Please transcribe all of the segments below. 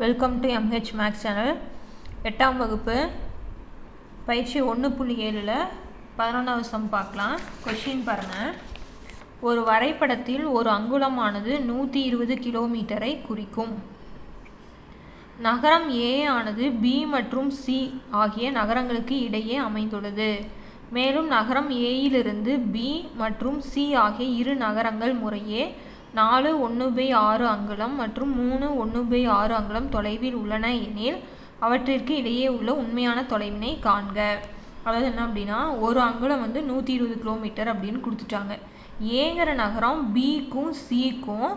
Welcome to MH maths channel. 8ஆம் வகுப்பு பயிற்சி 1.7ல் 11வது சம் பார்க்கலாம். கொஸ்டின் பாருங்கள். ஒரு வரைபடத்தில் ஒரு அங்குலமானது 120 கிலோமீட்டரை குறிக்கும். நகரம் A ஆனது B மற்றும் C ஆகிய நகரங்களுக்கு இடையே அமைந்துள்ளது. மேலும் நகரம் Aயிலிருந்து B மற்றும் C ஆகிய இரு நகரங்கள் முறையே 4 அங்குலம் மற்றும் 3 அங்குலம் தொலைவில் உள்ளன எனில் அவற்றிற்கு இடையே உள்ள உண்மையான தொலைவினை காண்க. அதாவது என்ன அப்படின்னா, ஒரு அங்குலம் 120 கிலோமீட்டர் அப்படின்னு கொடுத்துட்டாங்க. ஏங்கிற நகரம் பிக்கும் சிக்கும்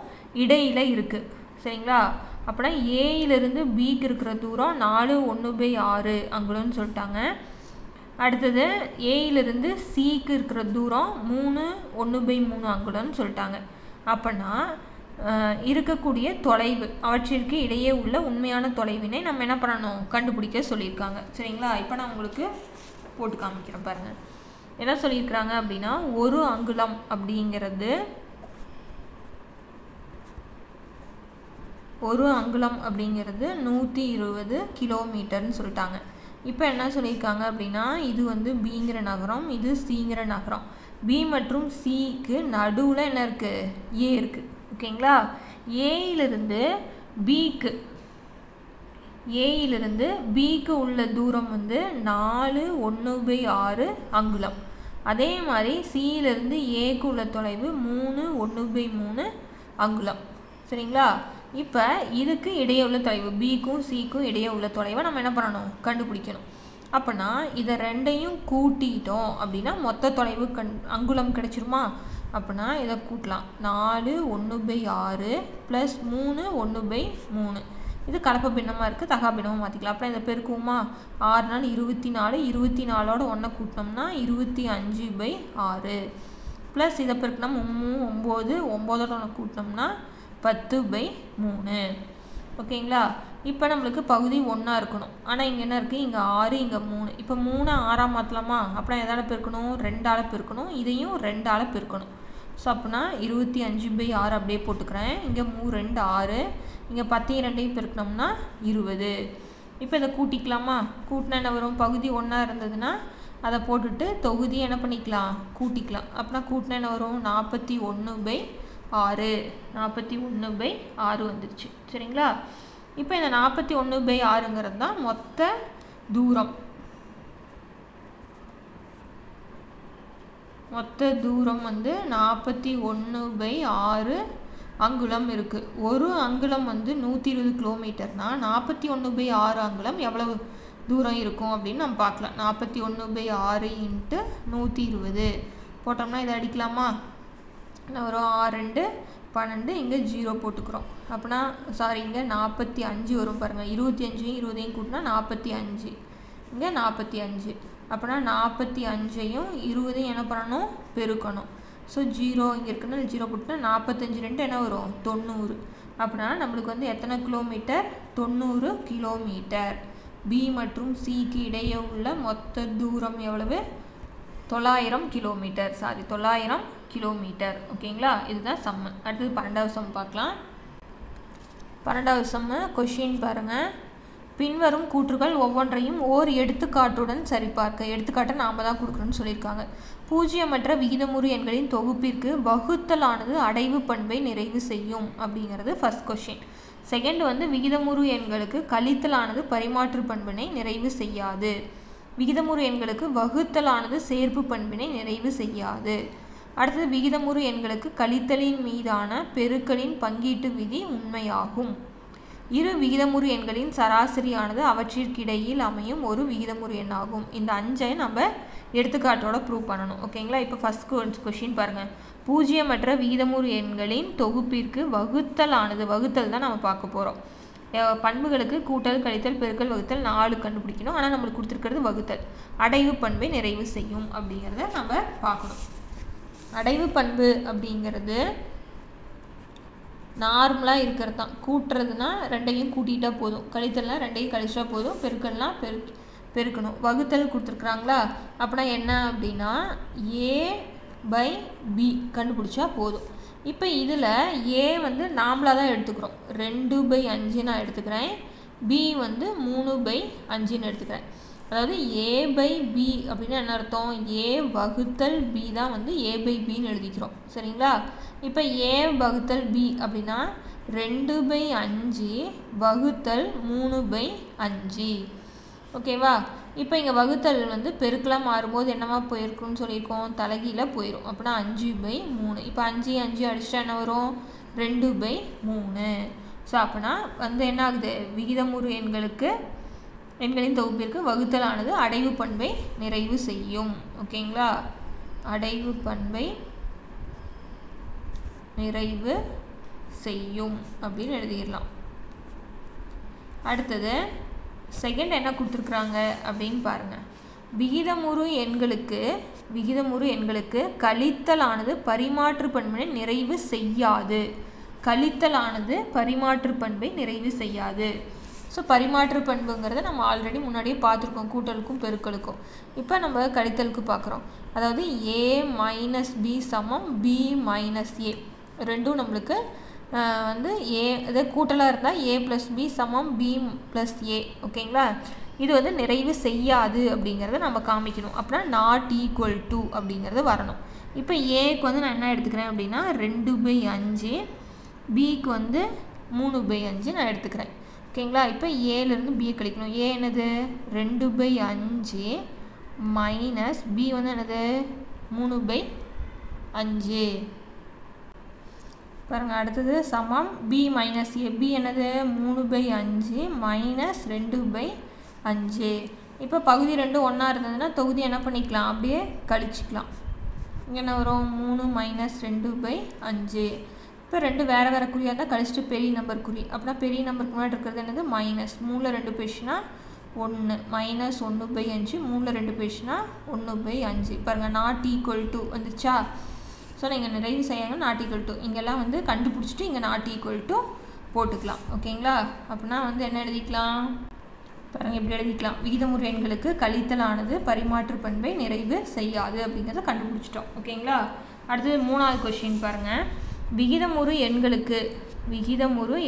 இடையில் இருக்குது. சரிங்களா? அப்படின்னா ஏயிலிருந்து பிக்கு இருக்கிற தூரம் 4 அங்குலம்னு சொல்லிட்டாங்க. அடுத்தது ஏயிலிருந்து சிக்கு இருக்கிற தூரம் 3 அங்குலம்னு சொல்லிட்டாங்க. அப்படின்னா இருக்கக்கூடிய தொலைவு அவற்றிற்கு இடையே உள்ள உண்மையான தொலைவினை நம்ம என்ன பண்ணணும், கண்டுபிடிக்க சொல்லியிருக்காங்க. சரிங்களா? இப்போ நான் உங்களுக்கு போட்டு காமிக்கிறேன் பாருங்கள். என்ன சொல்லியிருக்கிறாங்க அப்படின்னா, ஒரு அங்குலம் அப்படிங்கிறது 120 கிலோமீட்டர்னு சொல்லிட்டாங்க. இப்போ என்ன சொல்லியிருக்காங்க அப்படின்னா, இது பிங்கிற நகரம், இது சிங்கிற நகரம். பி மற்றும் சிக்கு நடுவில் என்ன இருக்குது, ஏ இருக்குது. ஓகேங்களா? ஏயிலிருந்து பிக்கு உள்ள தூரம் 4 அங்குலம். அதே மாதிரி சியிலிருந்து ஏக்கு உள்ள தொலைவு 3 அங்குலம். சரிங்களா? இப்போ இதுக்கு இடையே உள்ள தொலைவு, பிக்கும் சிக்கும் இடையே உள்ள தொலைவை நம்ம என்ன பண்ணணும், கண்டுபிடிக்கணும். அப்படின்னா இதை ரெண்டையும் கூட்டிட்டோம் அப்படின்னா மொத்த தொலைவு அங்குலம் கிடைச்சிருமா? அப்படின்னா இதை கூட்டலாம். 4 ப்ளஸ் 3 இது கலப்பு பின்னமாக இருக்குது, தகா பின்னமாக மாற்றிக்கலாம். அப்புறம் இதை பெருக்குவோமா? 6 நாள் 24, 24ஓட 1 கூட்டினோம்னா 25/6 ப்ளஸ் இதை பெருக்கினா 9, 9ஓட 1 கூட்டினோம்னா 10/3. ஓகேங்களா? இப்போ நம்மளுக்கு பகுதி 1 இருக்கணும். ஆனால் இங்கே என்ன இருக்குது, இங்கே 6, இங்கே 3. இப்போ 3 6 மாற்றலாமா? அப்புறம் எதால் பெருக்கணும், 2ஆல் பெருக்கணும். இதையும் 2ஆல் பெருக்கணும். ஸோ அப்படின்னா 25/6 அப்படியே போட்டுக்கிறேன். இங்கே 3 2 6, இங்கே 10 2ஐயும் பெருக்கினோம்னா 20. இப்போ இதை கூட்டிக்கலாமா? கூட்டினா என்ன வரும், பகுதி 1 இருந்ததுன்னா அதை போட்டுட்டு தொகுதி என்ன பண்ணிக்கலாம், கூட்டிக்கலாம். அப்படின்னா கூட்டினா என்ன வரும், 41/6 வந்துருச்சு. சரிங்களா? இப்போ இந்த 41/6ங்கிறது தான் மொத்த தூரம். மொத்த தூரம் 41/6 அங்குலம் இருக்குது. ஒரு அங்குலம் 120 கிலோமீட்டர்னால் 41/6 அங்குலம் எவ்வளவு தூரம் இருக்கும் அப்படின்னு நம்ம பார்க்கலாம். 41/6 × 120 போட்டோம்னா இதை அடிக்கலாமா? வரும் 6 2 12, இங்கே 0 போட்டுக்கிறோம். அப்படின்னா இங்கே 45 வரும் பாருங்கள். 25ஐயும் 20ஐயும் கூட்டினா 45, இங்கே 45. அப்படின்னா 45ஐயும் 20ஐயும் என்ன பண்ணணும், பெருக்கணும். ஸோ 0 இங்கே இருக்குன்னா 0 போட்டுனா 45 2 என்ன வரும், 90. அப்படின்னா நம்மளுக்கு எத்தனை கிலோமீட்டர், 90 கிலோமீட்டர். பி மற்றும் சிக்கு இடையே உள்ள மொத்த தூரம் எவ்வளவு, 900 கிலோமீட்டர். 900 கிலோமீட்டர். ஓகேங்களா? இதுதான் சம்மு. அடுத்தது 12வது சம் பார்க்கலாம். 12வது சம்மு கொஷின் பாருங்கள். பின்வரும் கூற்றுகள் ஒவ்வொன்றையும் ஓர் எடுத்துக்காட்டுடன் சரிபார்க்க. எடுத்துக்காட்டை நாம் தான் கொடுக்குறோன்னு சொல்லியிருக்காங்க. பூஜ்ஜியமற்ற விகிதமுறு எண்களின் தொகுப்பிற்கு வகுத்தலானது அடைவு பண்பை நிறைவு செய்யும் அப்படிங்கிறது ஃபர்ஸ்ட் கொஷின். செகண்ட் விகிதமுறு எண்களுக்கு கழித்தலானது பரிமாற்று பண்பினை நிறைவு செய்யாது. விகிதமுறு எண்களுக்கு வகுத்தலானது சேர்ப்பு பண்பினை நிறைவு செய்யாது. அடுத்தது விகிதமுறு எண்களுக்கு கழித்தலின் மீதான பெருக்கலின் பங்கீட்டு விதி உண்மையாகும். இரு விகிதமுறு எண்களின் சராசரியானது அவற்றிற்கிடையில் அமையும் ஒரு விகிதமுறு எண்ணாகும். இந்த 5ஐ நம்ம எடுத்துக்காட்டோட ப்ரூவ் பண்ணணும். ஓகேங்களா? இப்போ ஃபர்ஸ்ட் கொஷின் பாருங்கள். பூஜ்ஜியமற்ற விகிதமுறு எண்களின் தொகுப்பிற்கு வகுத்தல் தான் நம்ம பார்க்க போகிறோம். பண்புகளுக்கு கூட்டல் கழித்தல் பெருக்கல் வகுத்தல் 4 கண்டுபிடிக்கணும். ஆனால் நம்மளுக்கு கொடுத்துருக்கிறது வகுத்தல். அடைவு பண்பை நிறைவு செய்யும் அப்படிங்கிறத நம்ம பார்க்கணும். அடைவு பண்பு அப்படிங்கிறது நார்மலாக இருக்கிறது தான். கூட்டுறதுனா ரெண்டையும் கூட்டிகிட்டா போதும், கழித்தல்னா ரெண்டையும் கழிச்சா போதும், பெருக்கல்னா பெருக்கணும். வகுத்தல் கொடுத்துருக்குறாங்களா? அப்படின்னா என்ன அப்படின்னா A/B கண்டுபிடிச்சா போதும். இப்போ இதில் ஏ நாமளாக தான் எடுத்துக்கிறோம். 2/5 நான் எடுத்துக்கிறேன். பி வந்து 3/5ன்னு எடுத்துக்கிறேன். அதாவது a/b அப்படின்னா என்ன அர்த்தம்? a வகுத்தல் b தான் வந்து a/bன்னு எழுதிக்கிறோம். சரிங்களா? இப்போ a வகுத்தல் b அப்படின்னா 2/5 வகுத்தல் 3/5. ஓகேவா? இப்போ இங்கே வகுத்தல் வந்து பெருக்கலாக மாறும்போது என்னவா போயிருக்குன்னு சொல்லியிருக்கோம்? தலைகீழ போயிடும். அப்படின்னா 5/3. இப்போ 5 5 அடிச்சிட்டா என்ன வரும்? 2/3. ஸோ அப்படின்னா வந்து என்ன ஆகுது? விகிதமுறு எண்களின் தொகுப்பிற்கு வகுத்தலானது அடைவு பண்பை நிறைவு செய்யும். ஓகேங்களா? அடைவு பண்பை நிறைவு செய்யும் அப்படின்னு எழுதிடலாம். அடுத்தது செகண்ட் என்ன கொடுத்துருக்குறாங்க அப்படின்னு பாருங்கள். விகிதமுறு எண்களுக்கு கழித்தலானது பரிமாற்று பண்பினை நிறைவு செய்யாது. கழித்தலானது பரிமாற்று பண்பை நிறைவு செய்யாது. ஸோ பரிமாற்று பண்புங்கிறத நம்ம ஆல்ரெடி முன்னாடியே பார்த்துருக்கோம், கூட்டலுக்கும் பெருக்கலுக்கும். இப்போ நம்ம கழித்தலுக்கு பார்க்குறோம். அதாவது a மைனஸ் b சமம் b மைனஸ் a. ரெண்டும் நம்மளுக்கு வந்து a இது கூட்டலாக இருந்தால் a ப்ளஸ் b சமம் b ப்ளஸ் a. ஓகேங்களா? இது வந்து நிறைவு செய்யாது அப்படிங்கிறத நம்ம காமிக்கணும். அப்படின்னா நாட் ஈக்குவல் டு அப்படிங்கிறது வரணும். இப்போ ஏக்கு வந்து நான் என்ன எடுத்துக்கிறேன் அப்படின்னா 2/5, பிக்கு வந்து 3/5 நான் எடுத்துக்கிறேன். ஓகேங்களா? இப்போ ஏலேருந்து பியை கழிக்கணும். ஏ என்னது? 2/5 மைனஸ் பி வந்து என்னது? 3/5. பாருங்கள், அடுத்தது சமம் பி மைனஸ் ஏ. பி என்னது? 3/5 மைனஸ் 2/5. இப்போ பகுதி 2 ஒன்றா இருந்ததுன்னா தொகுதி என்ன பண்ணிக்கலாம்? அப்படியே கழிச்சிக்கலாம். இங்கே என்ன வரும்? 3 மைனஸ் 2/5. இப்போ 2 வேறு வேறு குறியாக இருந்தால் கழிச்சிட்டு பெரிய நம்பர் குறி. அப்படின்னா பெரிய நம்பருக்கு முன்னாடி இருக்கிறது என்னது? மைனஸ். 3ல் 2 போயிடுச்சுன்னா 1 மைனஸ் 1/5. 3ல் 2 போயிடுச்சுன்னா 1/5. பாருங்கள், நாட் ஈக்குவல் டு வந்துச்சா? ஸோ நீங்கள் நிறைவு செய்யாங்க நாட் ஈக்குவல் டு. இங்கெல்லாம் வந்து கண்டுபிடிச்சிட்டு இங்கே நாட் ஈக்குவல் டு போட்டுக்கலாம். ஓகேங்களா? அப்படின்னா வந்து என்ன எழுதிக்கலாம்? பாருங்கள், இப்படி எழுதிக்கலாம். விகிதமுறு எண்களுக்கு கழித்தலானது பரிமாற்று பண்பை நிறைவு செய்யாது அப்படிங்கிறத கண்டுபிடிச்சிட்டோம். ஓகேங்களா? அடுத்தது 3வது கொஸ்டின் பாருங்கள். விகிதமுறு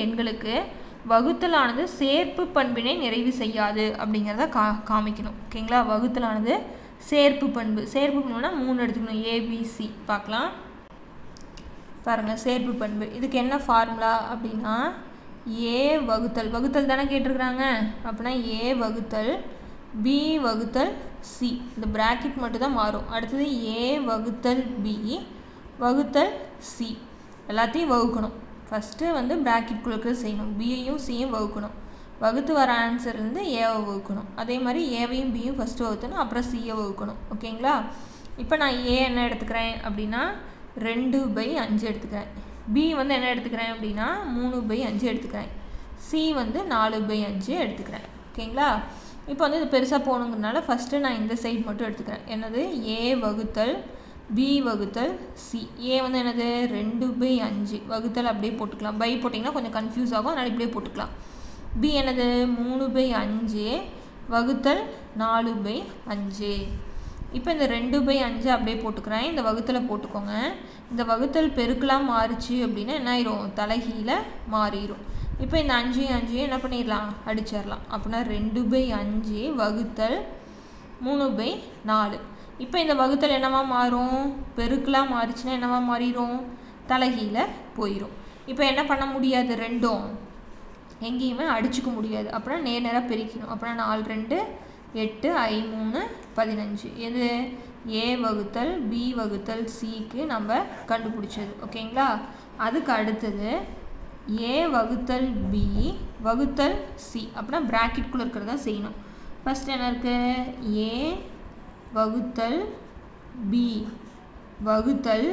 எண்களுக்கு வகுத்தலானது சேர்ப்பு பண்பினை நிறைவு செய்யாது அப்படிங்கிறத காமிக்கணும். ஓகேங்களா? வகுத்தலானது சேர்ப்பு பண்புனா 3 எடுத்துக்கணும். ஏபிசி பார்க்கலாம். பாருங்கள், சேர்ப்பு பண்பு இதுக்கு என்ன ஃபார்முலா அப்படின்னா ஏ வகுத்தல் தானே கேட்டிருக்கிறாங்க. அப்படின்னா ஏ வகுத்தல் பி வகுத்தல் சி. இந்த பிராக்கெட் மட்டும் தான் மாறும். அடுத்தது ஏ வகுத்தல் பி வகுத்தல் சி. எல்லாத்தையும் வகுக்கணும். ஃபஸ்ட்டு வந்து பிராக்கெட் இருக்கிறது செய்யணும். பியையும் சியும் வகுக்கணும். வகுத்து வர ஆன்சர்லேருந்து ஏவை வகுக்கணும். அதே மாதிரி ஏவையும் பியும் ஃபஸ்ட்டு வகுத்தணும், அப்புறம் சியை வகுக்கணும். ஓகேங்களா? இப்போ நான் ஏ என்ன எடுத்துக்கிறேன் அப்படின்னா 2/5 எடுத்துக்கிறேன். பி வந்து என்ன எடுத்துக்கிறேன் அப்படின்னா 3/5 எடுத்துக்கிறேன். சி வந்து 4/5 எடுத்துக்கிறேன். ஓகேங்களா? இப்போ வந்து இது பெருசாக போகணுங்கிறதுனால ஃபஸ்ட்டு நான் இந்த சைடு மட்டும் எடுத்துக்கிறேன். என்னது? ஏ வகுத்தல் பி வகுத்தல் சி. ஏ வந்து என்னது? 2/5 வகுத்தல் அப்படியே போட்டுக்கலாம். பை போட்டிங்கன்னா கொஞ்சம் கன்ஃபியூஸ் ஆகும், அதனால் இப்படியே போட்டுக்கலாம். பி என்னது? 3/5 வகுத்தல் 4/5. இப்போ இந்த 2/5 அப்படியே போட்டுக்கிறேன். இந்த வகுத்தலை போட்டுக்கோங்க. இந்த வகுத்தல் பெருக்கலாம் மாறுச்சு அப்படின்னா என்ன ஆயிரும்? தலைகீழ மாறிடும். இப்போ இந்த 5 என்ன பண்ணிடலாம்? அடிச்சிடலாம். அப்படின்னா 2/5 வகுத்தல் 3/4. இப்போ இந்த வகுத்தல் என்னவா மாறும்? பெருக்கலாம் மாறிச்சுன்னா என்னவா மாறிடும்? தலைகீழ போயிடும். இப்போ என்ன பண்ண முடியாது? ரெண்டும் எங்கேயுமே அடிச்சுக்க முடியாது. அப்படின்னா நேராக பெருக்கணும். அப்படின்னா 4 2 8 I 3 15. எது? ஏ வகுத்தல் பி வகுத்தல் சிக்கு நம்ம கண்டுபிடிச்சது. ஓகேங்களா? அதுக்கு அடுத்தது ஏ வகுத்தல் பி வகுத்தல் சி. அப்படின்னா ப்ராக்கெட்குள்ளே இருக்கிறதா செய்யணும். ஃபஸ்ட் என்ன இருக்குது? ஏ வகுத்தல் பி வகுத்தல்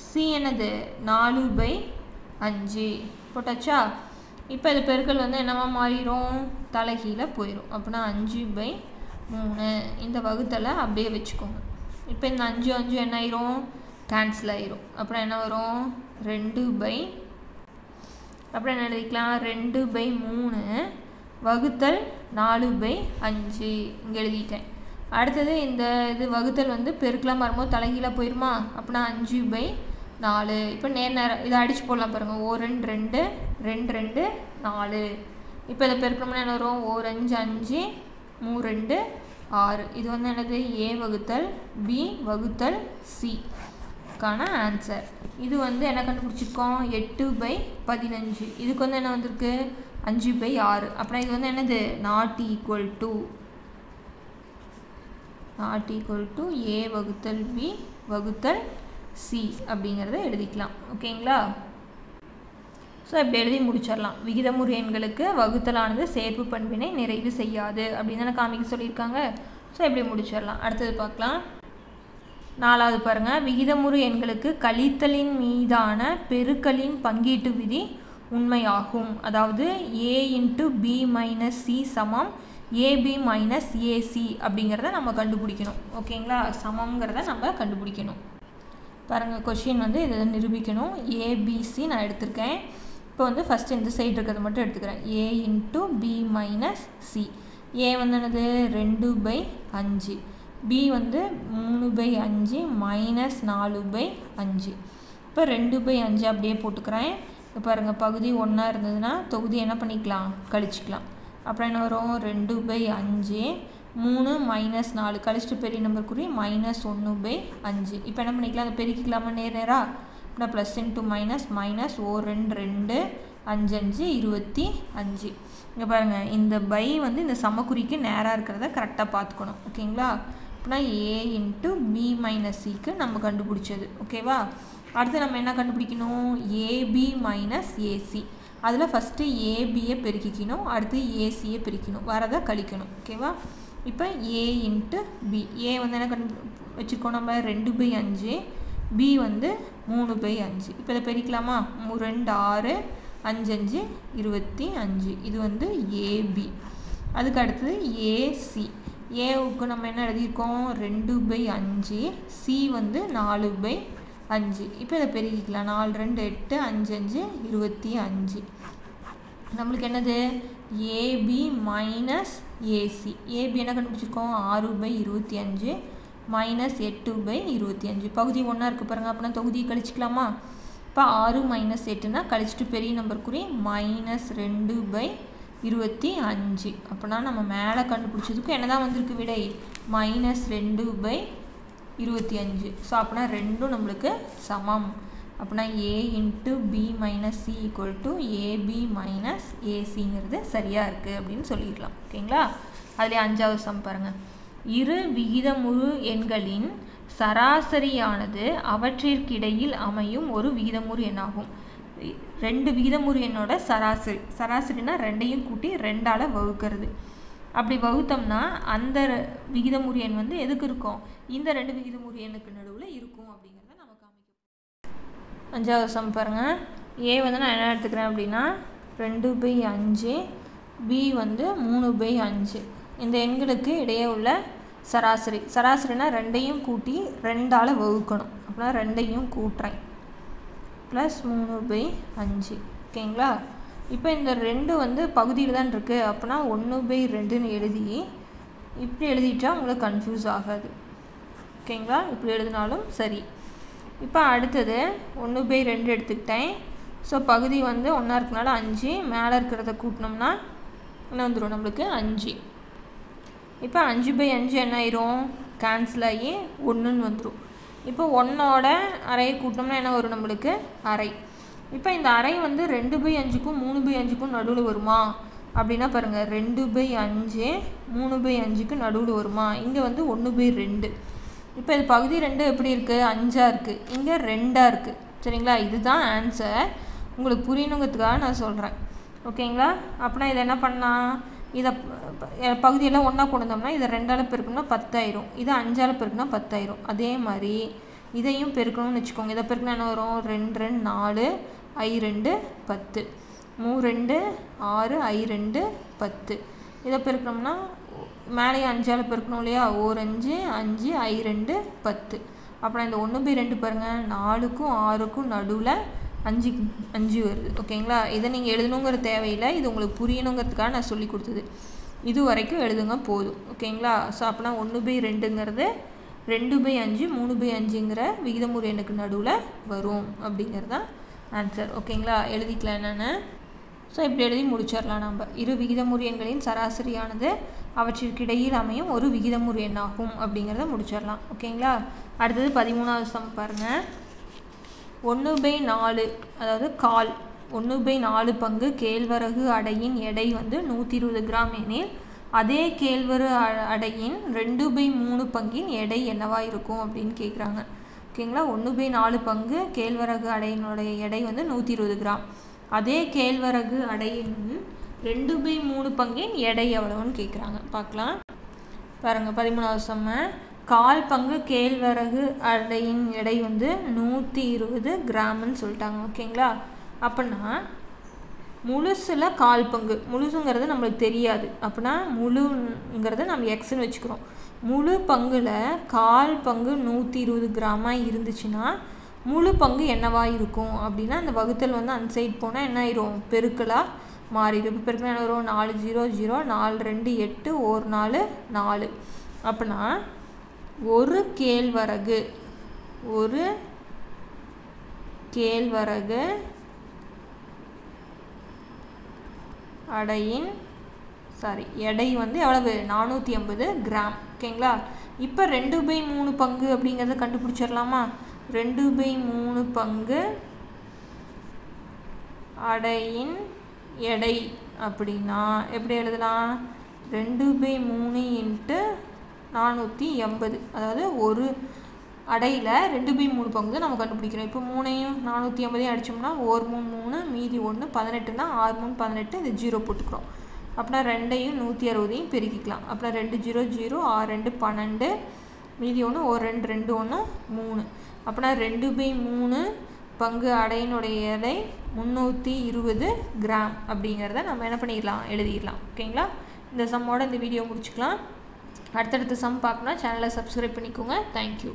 சி என்னது? 4/5 போட்டாச்சா? இப்போ இது பெருக்கல் வந்து என்னவா மாறிடும்? தலைகீழ போயிடும். அப்படின்னா 5/3. இந்த வகுத்தலை அப்படியே வச்சுக்கோங்க. இப்போ இந்த 5 என்ன ஆயிரும்? கேன்சல் ஆயிரும். அப்புறம் என்ன வரும்? 2/, அப்புறம் என்ன எழுதிக்கலாம்? 2/3 வகுத்தல் 4/5 இங்கே எழுதிட்டேன். அடுத்தது இந்த இது வகுத்தல் வந்து பெருக்கலாம் வரும்போது தலைகீழ போயிருமா? அப்படின்னா 5/4. இப்போ நேரம் இதை அடித்து போடலாம் பாருங்கள். 1 2 2 2 2 4. இப்போ இதை பெருக்கணும்னா என்ன வரும்? 1 5 5 3 2 6. இது வந்து என்னது? A வகுத்தல் B வகுத்தல் C க்கான ஆன்சர். இது வந்து என்ன கண்டுபிடிச்சிருக்கோம்? 8/15. இதுக்கு வந்து என்ன வந்திருக்கு? 5/6. அப்படின்னா இது வந்து என்னது? நாட் ஈக்குவல் டு A வகுத்தல் B வகுத்தல் C அப்படிங்கிறத எழுதிக்கலாம். ஓகேங்களா? ஸோ இப்படி எழுதி முடிச்சிடலாம். விகிதமுறு எண்களுக்கு வகுத்தலானது சேர்ப்பு பண்பினை நிறைவு செய்யாது அப்படின்னு தானே காமிக்க சொல்லியிருக்காங்க. ஸோ இப்படி முடிச்சிடலாம். அடுத்தது பார்க்கலாம். 4வது பாருங்கள். விகிதமுறு எண்களுக்கு கழித்தலின் மீதான பெருக்கலின் பங்கீட்டு விதி உண்மையாகும். அதாவது A × B - C சமம் AB - AC அப்படிங்கிறத நம்ம கண்டுபிடிக்கணும். ஓகேங்களா? சமங்கிறத நம்ம கண்டுபிடிக்கணும். பாருங்கள், கொஷின் வந்து இதை நிரூபிக்கணும். ABC நான் எடுத்திருக்கேன். இப்போ வந்து ஃபஸ்ட்டு இந்த சைடு இருக்கிறத மட்டும் எடுத்துக்கிறேன். A × B - C. A வந்து என்னது? 2/5. B வந்து 3/5 - 4/5. இப்போ 2/5 அப்படியே போட்டுக்கிறேன். இப்போ பாருங்கள், பகுதி 1 இருந்ததுன்னா தொகுதி என்ன பண்ணிக்கலாம்? கழிச்சிக்கலாம். அப்புறம் என்ன வரும்? 2/5 3 - 4 கழிச்சிட்டு பெரிய நம்பர் குறி -1/5. இப்போ என்ன பண்ணிக்கலாம்? அதை பெருக்கிக்கலாமா நேராக? அப்படின்னா ப்ளஸ் இன்ட்டு மைனஸ் ஓ 2 2 5 5 25. இங்கே பாருங்கள், இந்த பை வந்து இந்த சமக்குறிக்கு நேராக இருக்கிறத கரெக்டாக பார்த்துக்கணும். ஓகேங்களா? அப்படின்னா A × B - Cக்கு நம்ம கண்டுபிடிச்சது. ஓகேவா? அடுத்து நம்ம என்ன கண்டுபிடிக்கணும்? AB - AC. அதில் ஃபஸ்ட்டு ABயை பெருக்கிக்கணும், அடுத்து ACயை பெருக்கணும், வரதை கழிக்கணும். ஓகேவா? இப்போ A × B. A வந்து என்ன வச்சுருக்கோம் நம்ம? 2/5. B வந்து 3/5. இப்போ இதை பெருக்கலாமா? 2 6 5 5 25. இது வந்து AB. அதுக்கு அடுத்தது AC. ஏவுக்கு நம்ம என்ன எழுதியிருக்கோம்? 2/5. C வந்து 4/5. இப்போ இதை பெருக்கிக்கலாம். 4 2 8 5 5 25. நம்மளுக்கு என்னது? AB - AC. AB என்ன கண்டுபிடிச்சிருக்கோம்? 6/25 -8/25. பகுதி 1 இருக்குது பாருங்கள். அப்படின்னா தொகுதியை கழிச்சிக்கலாமா? இப்போ 6 - 8னா கழிச்சிட்டு பெரிய நம்பர் குறி -2/25. அப்படின்னா நம்ம மேலே கண்டுபிடிச்சதுக்கு என்ன தான் வந்திருக்கு விடை? -2/25. ஸோ அப்படின்னா ரெண்டும் நம்மளுக்கு சமம். அப்படின்னா A × B - C = AB - ACங்கிறது சரியாக இருக்குது அப்படின்னு சொல்லிடலாம். ஓகேங்களா? அதிலே 5வது சம் பாருங்கள். இரு விகிதமுறு எண்களின் சராசரியானது அவற்றிற்கிடையில் அமையும் ஒரு விகிதமுறு எண்ணாகும். 2 விகிதமுறு எண்ணோட சராசரினா ரெண்டையும் கூட்டி 2ஆல் வகுக்கிறது. அப்படி வகுத்தோம்னா அந்த விகிதமுறு எண் வந்து எதுக்கு இருக்கும்? இந்த 2 விகிதமுறு எண்ணுக்கு நடுவில் இருக்கும் அப்படிங்கிறத நம்ம காமிக்கும். 5வது சம் பாருங்கள். A வந்து நான் என்ன எடுத்துக்கிறேன் அப்படின்னா 2/5, B வந்து 3/5. இந்த எண்களுக்கு இடையே உள்ள சராசரினா ரெண்டையும் கூட்டி 2ஆல் வகுக்கணும். அப்படின்னா ரெண்டையும் கூட்டுறேன். ப்ளஸ் 3/5. ஓகேங்களா? இப்போ இந்த 2 வந்து பகுதியில் தான் இருக்குது. அப்படின்னா 1/2ன்னு எழுதி இப்படி எழுதிட்டா உங்களுக்கு கன்ஃபியூஸ் ஆகாது. ஓகேங்களா? இப்படி எழுதினாலும் சரி. இப்போ அடுத்தது 1/2 எடுத்துக்கிட்டேன். ஸோ பகுதி வந்து 1 இருக்கனால 5, மேலே இருக்கிறத கூட்டினோம்னா என்ன வந்துடும்? நம்மளுக்கு 5. இப்போ 5/5 என்ன ஆயிரும்? கேன்சல் ஆகி 1ன்னு வந்துடும். இப்போ 1ஓட அரையை கூட்டினோம்னா என்ன வரும்? நம்மளுக்கு அரை. இப்போ இந்த அரை வந்து 2/5க்கும் 3/5க்கும் நடுவில் வருமா அப்படின்னா பாருங்கள், 2/5 3/5க்கு நடுவில் வருமா? இங்கே வந்து 1/2. இப்போ இது பகுதி 2 எப்படி இருக்குது? 5ஆக இருக்குது, இங்கே 2ஆக இருக்குது. சரிங்களா? இதுதான் ஆன்சர். உங்களுக்கு புரியணுங்கிறதுக்காக நான் சொல்கிறேன். ஓகேங்களா? அப்படின்னா இதை என்ன பண்ணலாம்? இதை பகுதியெல்லாம் ஒன்றா கொண்டு வந்தோம்னா இதை 2ஆல் பெருக்கணும்னா 10 ஆயிரும். இதை 5ஆல் பெருக்குனா 10 ஆயிரும். அதே மாதிரி இதையும் பெருக்கணும்னு வச்சுக்கோங்க. இதை பெருக்கினா என்ன வரும்? 2 2 4 I2 10 3 2 6 I2 10. இதை பெருக்கணும்னா மேலே 5ஆல் பெருக்கணும் இல்லையா? 1 5 5 I2 10. அப்புறம் இந்த 1/2 பாருங்கள், 4க்கும் 6க்கும் நடுவில் 5 வருது. ஓகேங்களா? இதை நீங்கள் எழுதணுங்கிற தேவையில்லை, இது உங்களுக்கு புரியணுங்கிறதுக்காக நான் சொல்லி கொடுத்தது. இது வரைக்கும் எழுதுங்க போதும். ஓகேங்களா? ஸோ அப்படின்னா 1/2ங்கிறது 2/5 3/5ங்கிற விகிதமுறு எண்ணுக்கு நடுவில் வரும் அப்படிங்கிறது தான் ஆன்சர். ஓகேங்களா? எழுதிக்கலாம் என்னென்னு. ஸோ இப்படி எழுதி முடிச்சிடலாம் நம்ம. இரு விகிதமுறு எண்களின் சராசரியானது அவற்றிற்கிடையில் அமையும் ஒரு விகிதமுறு எண்ணாகும் அப்படிங்கிறத முடிச்சிடலாம். ஓகேங்களா? அடுத்தது 13வது சம் பாருங்கள். 1/4 அதாவது கால் 1/4 பங்கு கேழ்வரகு அடையின் எடை வந்து 120 கிராம் எனில் அதே கேழ்வரகு அடையின் 2/3 பங்கின் எடை என்னவா இருக்கும் அப்படின்னு கேட்குறாங்க. ஓகேங்களா? 1/4 பங்கு கேழ்வரகு அடையினுடைய எடை வந்து 120 கிராம். அதே கேழ்வரகு அடையின் 2/3 பங்கின் எடை எவ்வளவுன்னு கேட்குறாங்க. பார்க்கலாம். பாருங்கள் 13வது சம்ம. கால் பங்கு கேழ்வரகு அடையின் எடை வந்து 120 கிராம்னு சொல்லிட்டாங்க. ஓகேங்களா? அப்படின்னா முழுசில் கால் பங்கு, முழுசுங்கிறது நம்மளுக்கு தெரியாது. அப்படின்னா முழுங்கிறத நம்ம எக்ஸ்ன்னு வச்சுக்கிறோம். முழு பங்கில் கால் பங்கு 120 கிராமாக இருந்துச்சுன்னா முழு பங்கு என்னவா இருக்கும் அப்படின்னா அந்த வகுத்தல் வந்து அந்த சைடு போனால் என்ன ஆயிரும், பெருக்கலாக மாறிடும். இப்போ பெருக்கல் என்ன வரும், 4 0 0 4 2 8 1 4 4. அப்படின்னா ஒரு கேழ்வரகு அடையின் எடை வந்து எவ்வளவு, 480 கிராம். ஓகேங்களா? இப்போ 2/3 பங்கு அப்படிங்கிறத கண்டுபிடிச்சிடலாமா? 2/3 பங்கு அடையின் எடை அப்படின்னா எப்படி எழுதலாம், 2/3 × 480. அதாவது ஒரு அடையில் 2/3 பங்கு நம்ம கண்டுபிடிக்கிறோம். இப்போ 3ஐயும் 480 அடித்தோம்னா 1 3 3 மீதி 1 18னா 6 3 18, இது 0 போட்டுக்கிறோம். அப்படின்னா 2ஐயும் 160ஐயும் பெருக்கிக்கலாம். அப்படின்னா 2 0 0 6 2 12 மீதி 1 1 2 2 1 3. அப்படின்னா 2/3 பங்கு அடையினுடைய எடை 320 கிராம் அப்படிங்கிறத நம்ம என்ன பண்ணிடலாம், எழுதிடலாம். ஓகேங்களா? இந்த சம்மோட இந்த வீடியோ முடிச்சுக்கலாம். அடுத்தடுத்த சம் பார்க்கணும்னா சேனலை சப்ஸ்கிரைப் பண்ணிக்கோங்க. தேங்க்யூ.